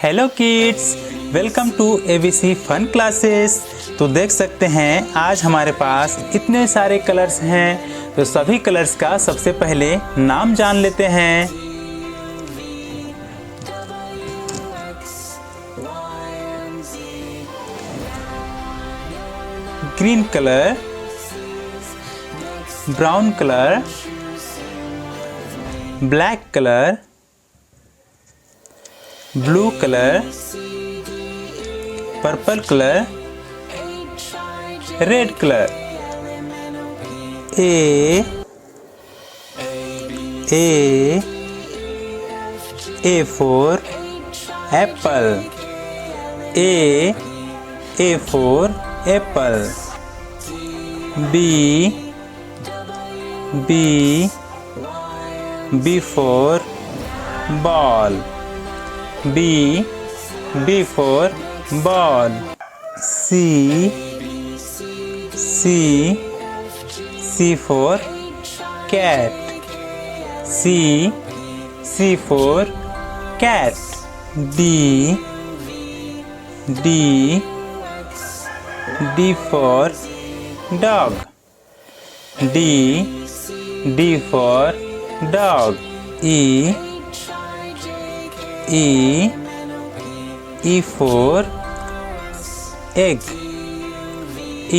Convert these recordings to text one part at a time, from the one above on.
Hello kids, welcome to ABC fun classes. तो देख सकते हैं आज हमारे पास इतने सारे कलर्स हैं, तो सभी कलर्स का सबसे पहले नाम जान लेते हैं। Green colour, brown colour, black colour, blue colour, purple colour, red colour. A for apple. A for apple. B for ball. B for ball. C for cat. C for cat. D for dog. D for dog. E for egg. E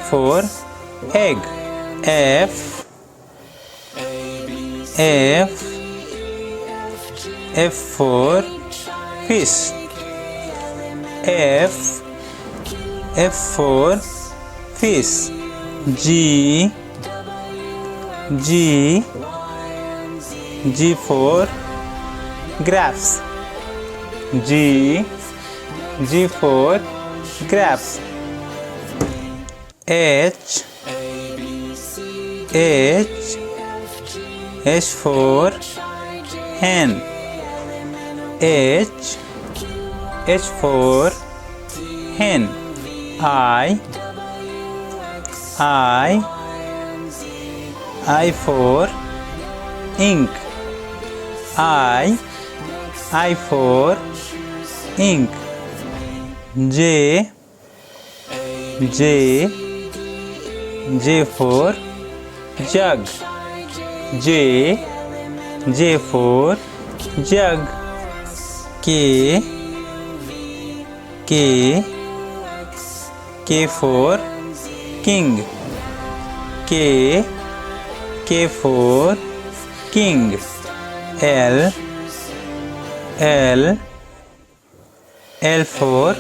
for egg. F for fish. F for fish. G for grapes. G for grapes. H for hen. H for hen. I for ink. I for ink. J for jug. J for jug. K for king. K for king. L for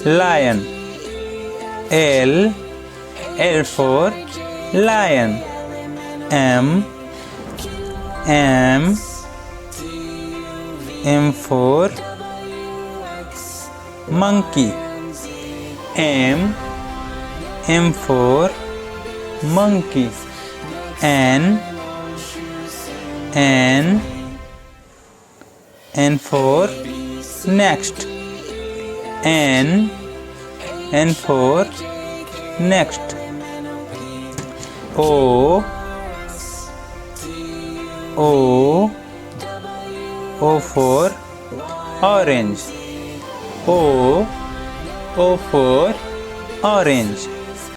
lion. L for lion. M for monkey. M for monkey. N for next. N for next. O for orange. O for orange.